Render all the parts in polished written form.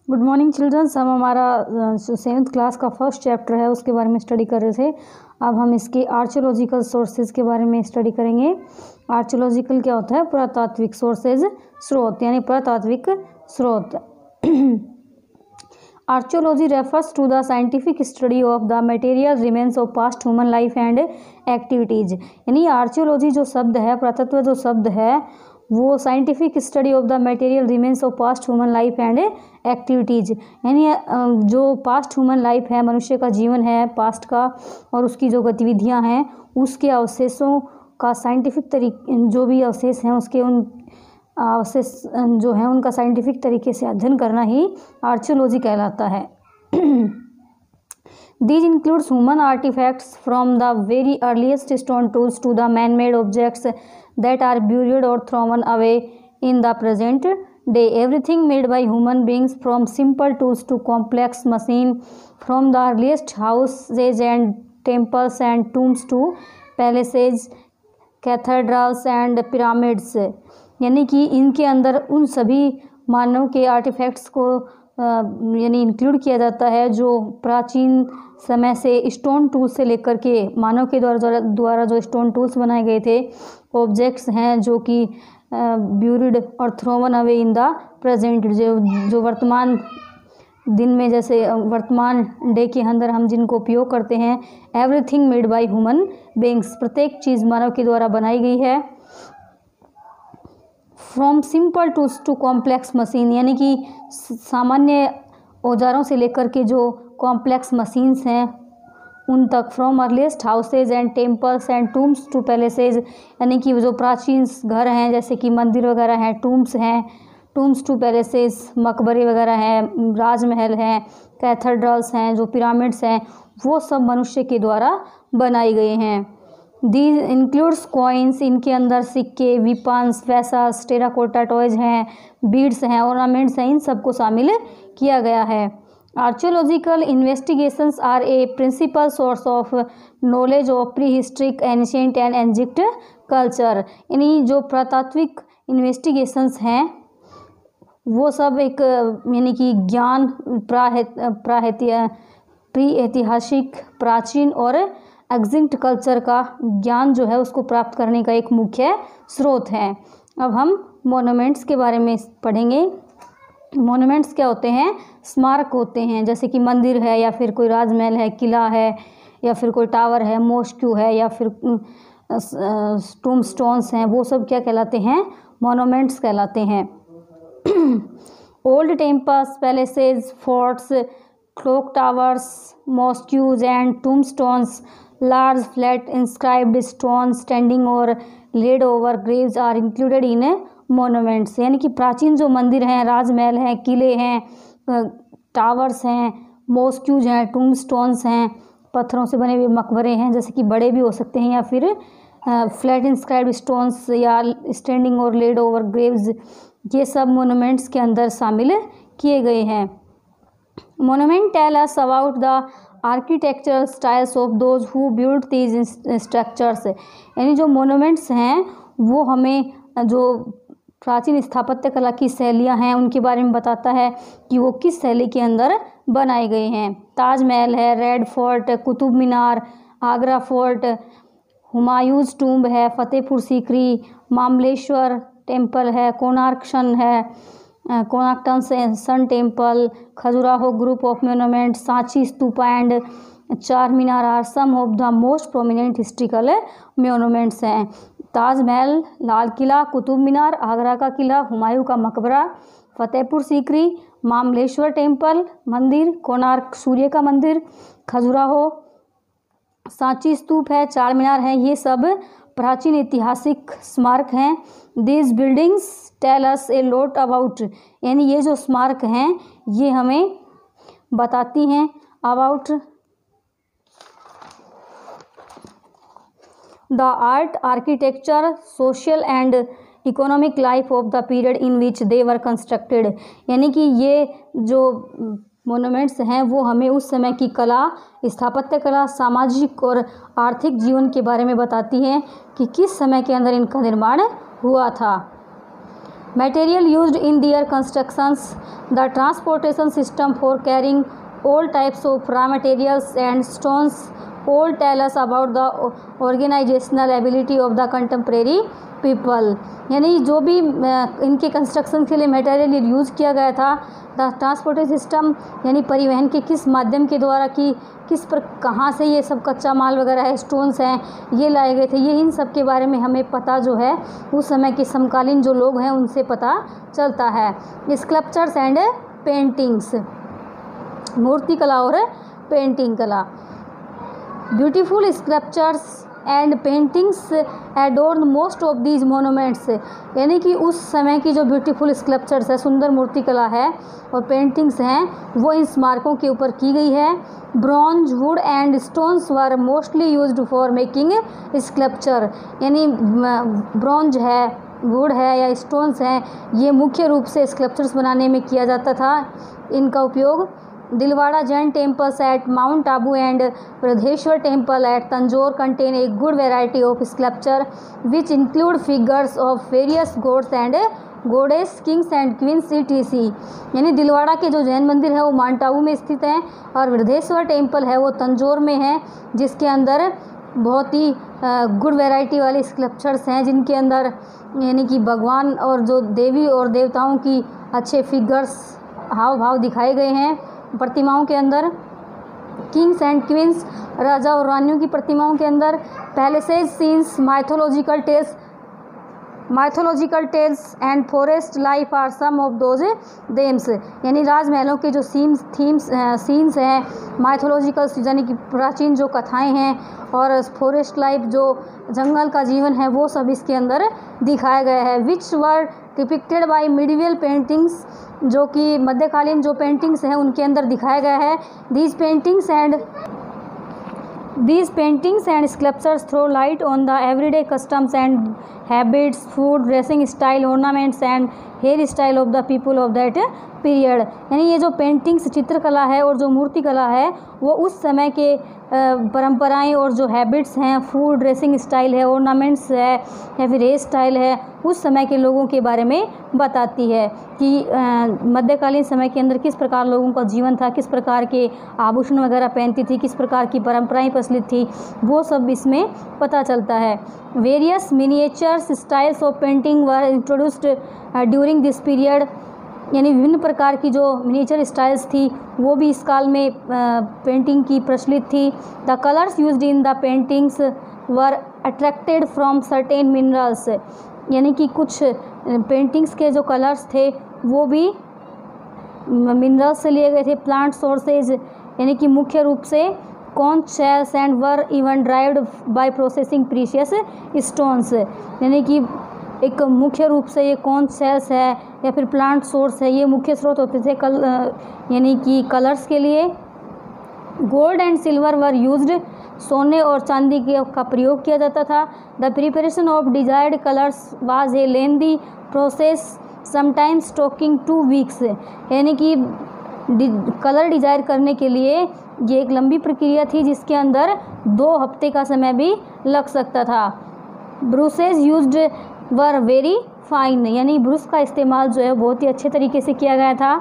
Good morning children's. हम हमारा जो 7th क्लास का फर्स्ट चैप्टर है उसके बारे में स्टडी कर रहे थे। अब हम इसके आर्कियोलॉजिकल सोर्सेज के बारे में स्टडी करेंगे। आर्कियोलॉजिकल क्या होता है? पुरातात्विक सोर्सेज, स्रोत, यानी पुरातात्विक स्रोत। Archaeology refers to the scientific study of the material remains of past human life and activities. यानी आर्कियोलॉजी जो शब्द है, पुरातत्व जो शब्द है, वो scientific study of the material remains of past human life and activities, यानी जो पास्ट ह्यूमन लाइफ है, मनुष्य का जीवन है पास्ट का, और उसकी जो गतिविधियां हैं उसके अवशेषों का साइंटिफिक तरीके, जो भी अवशेष हैं उसके उन अवशेष जो हैं उनका साइंटिफिक तरीके से अध्ययन करना ही आर्कियोलॉजी कहलाता है। These includes human artifacts from the very earliest stone tools to the man-made objects that are buried or thrown away in the present day. Everything made by human beings, from simple tools to complex machines, from the earliest houses and temples and tombs to palaces, cathedrals and pyramids. यानी कि इनके अंदर उन सभी मानव के artefacts को यानी include किया जाता है जो प्राचीन समय से स्टोन टूल्स से लेकर के मानव के द्वारा जो स्टोन टूल्स बनाए गए थे, ऑब्जेक्ट्स हैं जो कि ब्यूरिड और थ्रोवन अवे इन द प्रेजेंट, जो वर्तमान दिन में, जैसे वर्तमान डे के अंदर हम जिनको उपयोग करते हैं। Everything made by human beings, प्रत्येक चीज़ मानव के द्वारा बनाई गई है। From simple tools to complex machine, यानी कि सामान्य औजारों से लेकर के जो कॉम्प्लेक्स मशीन्स हैं उन तक। From earliest houses and temples and tombs to palaces, यानी कि जो प्राचीन घर हैं जैसे कि मंदिर वगैरह हैं, टूम्स हैं, टूम्स टू पैलेसेज, मकबरे वगैरह हैं, राजमहल हैं, कैथेड्रल्स हैं, जो पिरामिड्स हैं, वो सब मनुष्य के द्वारा बनाए गए हैं। दीज इंक्लूड्स कॉइन्स, इनके अंदर सिक्के, वीपन्स, वैसास, टेराकोटा टॉयज हैं, बीड्स हैं, ऑर्नामेंट्स हैं, इन सबको शामिल किया गया है। Archaeological investigations are a principal source of knowledge of prehistoric, ancient and एंजिक्ट कल्चर, यानी जो पुरातात्विक इन्वेस्टिगेशंस हैं वो सब एक यानी कि ज्ञान, प्री ऐतिहासिक, प्राचीन और एग्जिक्ट कल्चर का ज्ञान जो है उसको प्राप्त करने का एक मुख्य स्रोत है। अब हम मोनूमेंट्स के बारे में पढ़ेंगे। मोनूमेंट्स क्या होते हैं? स्मारक होते हैं, जैसे कि मंदिर है या फिर कोई राजमहल है, किला है या फिर कोई टावर है, मॉस्क्यू है या फिर टूम स्टोन्स हैं, वो सब क्या कहलाते हैं? मोनूमेंट्स कहलाते हैं। Old temples, palaces, forts, clock towers, mosques and tomb stones, large flat inscribed stones standing or laid over graves are included in monuments, यानी कि प्राचीन जो मंदिर हैं, राजमहल हैं, किले हैं, टावर्स हैं, मॉस्क्यूज हैं, टूम स्टोन्स हैं, पत्थरों से बने हुए मकबरे हैं, जैसे कि बड़े भी हो सकते हैं या फिर फ्लैट इंस्क्राइब्ड स्टोन्स या स्टैंडिंग और लेड ओवर ग्रेव्स, ये सब मोनूमेंट्स के अंदर शामिल किए गए हैं। Monument tell us about the architectural styles of those who build these structures, यानी जो मोनूमेंट्स हैं वो हमें जो प्राचीन स्थापत्य कला की शैलियाँ हैं उनके बारे में बताता है कि वो किस शैली के अंदर बनाए गए हैं। ताजमहल है, red fort, Qutub Minar, Agra fort, Humayun's tomb है, फतेहपुर सीकरी, मामलेश्वर टेम्पल है, Konark sun temple, Khajuraho group of monument, Sanchi stupa and Char Minar are some of the most prominent historical monuments हैं। ताजमहल, लाल किला, कुतुब मीनार, आगरा का किला, हुमायूं का मकबरा, फतेहपुर सीकरी, मामलेश्वर टेम्पल मंदिर, कोणार्क सूर्य का मंदिर, खजुराहो सांची स्तूप है, चार मीनार है, ये सब प्राचीन ऐतिहासिक स्मारक हैं। These buildings tell us a lot about, यानी ये जो स्मारक हैं ये हमें बताती हैं about the art, architecture, social and economic life of the period in which they were constructed, यानी कि ये जो मोनूमेंट्स हैं वो हमें उस समय की कला, स्थापत्य कला, सामाजिक और आर्थिक जीवन के बारे में बताती हैं कि किस समय के अंदर इनका निर्माण हुआ था। Material used in their constructions, the transportation system for carrying all types of raw materials and stones all tell us about the organizational ability of the contemporary people. यानी जो भी इनके कंस्ट्रक्शन के लिए मटेरियल यूज़ किया गया था, the transportation system यानी परिवहन के किस माध्यम के द्वारा की किस पर कहाँ से ये सब कच्चा माल वगैरह है, स्टोन्स हैं, ये लाए गए थे, ये इन सब के बारे में हमें पता जो है उस समय के समकालीन जो लोग हैं उनसे पता चलता है। स्कल्पचर्स एंड पेंटिंग्स, मूर्तिकला और पेंटिंग कला। Beautiful sculptures and paintings adorned most of these monuments, यानी कि उस समय की जो ब्यूटीफुल स्कल्पचर्स है, सुंदर मूर्तिकला है और पेंटिंग्स हैं, वो इन स्मारकों के ऊपर की गई है। Bronze, would and stones were mostly used for making sculpture, यानी ब्रॉन्ज है, वुड है या स्टोन्स हैं, ये मुख्य रूप से स्कल्पचर्स बनाने में किया जाता था इनका उपयोग। Dilwara Jain temples at mount Abu and Brihadeshwara temple at Tanjore contain a good variety of sculpture which include figures of various gods and goddess, kings and queens etc। यानी दिलवाड़ा के जो जैन मंदिर है वो माउंट आबू में स्थित है और बृहदेश्वर टेम्पल है वो तंजौर में है, जिसके अंदर बहुत ही गुड वैरायटी वाले स्कल्पचर्स हैं, जिनके अंदर यानी कि भगवान और जो देवी और देवताओं की अच्छे फिगर्स, हाव भाव दिखाए गए हैं प्रतिमाओं के अंदर। किंग्स एंड क्वींस, राजा और रानियों की प्रतिमाओं के अंदर। Palaces scenes, mythological tales and forest life are some of those themes, यानी राजमहलों के जो सीन्स हैं, माइथोलॉजिकल यानी कि प्राचीन जो कथाएं हैं और फॉरेस्ट लाइफ जो जंगल का जीवन है, वो सब इसके अंदर दिखाया गया है। विच वर डिपिक्टेड बाय मिडिवल पेंटिंग्स, जो कि मध्यकालीन जो पेंटिंग्स हैं उनके अंदर दिखाया गया है। These paintings and sculptures throw light on the everyday customs and habits, food, dressing style, ornaments and hair style of the people of that period। यानी ये जो पेंटिंग्स, चित्रकला है और जो मूर्तिकला है वो उस समय के परंपराएं और जो हैबिट्स हैं, फूड, ड्रेसिंग स्टाइल है, ऑर्नामेंट्स है या फिर हेयर स्टाइल है, उस समय के लोगों के बारे में बताती है कि मध्यकालीन समय के अंदर किस प्रकार लोगों का जीवन था, किस प्रकार के आभूषण वगैरह पहनती थी, किस प्रकार की परंपराएं प्रचलित थी, वो सब इसमें पता चलता है। Various miniatures styles of painting were introduced during this period, यानी विभिन्न प्रकार की जो मिनिएचर स्टाइल्स थी वो भी इस काल में पेंटिंग की प्रचलित थी। The colours used in the paintings were attracted from certain minerals, यानी कि कुछ पेंटिंग्स के जो कलर्स थे वो भी मिनरल्स से लिए गए थे। प्लांट सोर्सेज, यानी कि मुख्य रूप से conch shells and were even derived by processing precious stones, यानी कि एक मुख्य रूप से ये कॉन्च शेल्स है या फिर प्लांट सोर्स है, ये मुख्य स्रोत होते थे यानी कि कलर्स के लिए। Gold and silver were used, सोने और चांदी का प्रयोग किया जाता था। The preparation of desired colours was a lengthy process sometimes taking 2 weeks, यानी कि कलर डिजायर करने के लिए ये एक लंबी प्रक्रिया थी जिसके अंदर 2 हफ्ते का समय भी लग सकता था। ब्रूसेज यूज्ड वर वेरी फाइन, यानी ब्रुश का इस्तेमाल जो है बहुत ही अच्छे तरीके से किया गया था।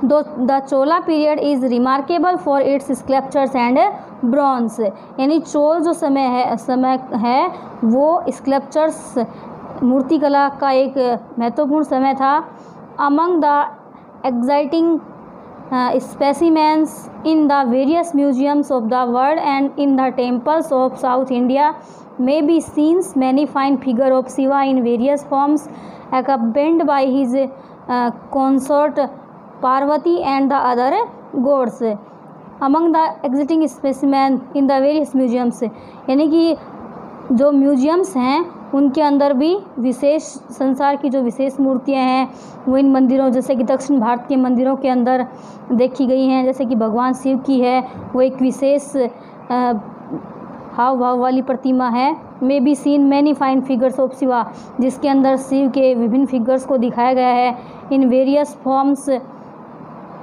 The Chola period is remarkable for its sculptures and bronze, यानी चोल जो समय है वो स्कल्पचर्स, मूर्तिकला का एक महत्वपूर्ण समय था। Among the exciting specimens in the various museums of the world and in the temples of South India may be seen many fine figure of Shiva in various forms accompanied by his consort Parvati and the other gods। Among the exciting specimens in the various museums, यानी कि जो museums हैं उनके अंदर भी विशेष संसार की जो विशेष मूर्तियां हैं वो इन मंदिरों, जैसे कि दक्षिण भारत के मंदिरों के अंदर देखी गई हैं। जैसे कि भगवान शिव की है वो एक विशेष हाव भाव वाली प्रतिमा है। May be seen many fine figures of Shiva, जिसके अंदर शिव के विभिन्न फिगर्स को दिखाया गया है in various forms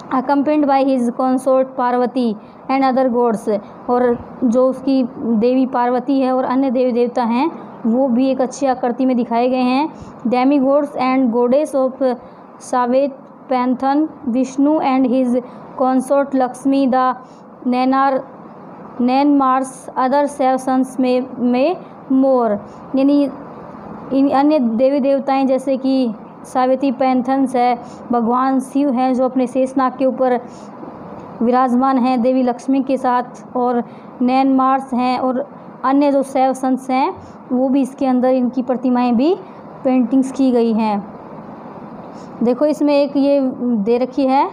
accompanied by his consort Parvati and other gods, और जो उसकी देवी पार्वती है और अन्य देवी देवता हैं वो भी एक अच्छी आकृति में दिखाए गए हैं। Demi gods and goddess of Saivite pantheon, Vishnu and his consort Lakshmi, the Nayanmars, other सेवसन्स में मोर, यानी इन अन्य देवी देवताएं जैसे कि सावित्री पैंथन्स है, भगवान शिव हैं जो अपने शेषनाग के ऊपर विराजमान हैं देवी लक्ष्मी के साथ, और नैनमार्स हैं, और अन्य जो सेवसन्स हैं वो भी इसके अंदर इनकी प्रतिमाएं भी पेंटिंग्स की गई हैं। देखो इसमें एक ये दे रखी है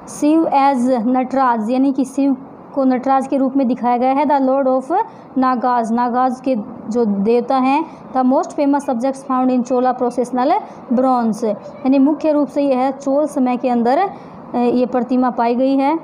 शिव एज नटराज, यानी कि शिव को नटराज के रूप में दिखाया गया है। The Lord of Nagas, Nagas के जो देवता हैं। The most famous subjects found in Chola precessional bronze, यानी मुख्य रूप से यह चोल समय के अंदर ये प्रतिमा पाई गई है।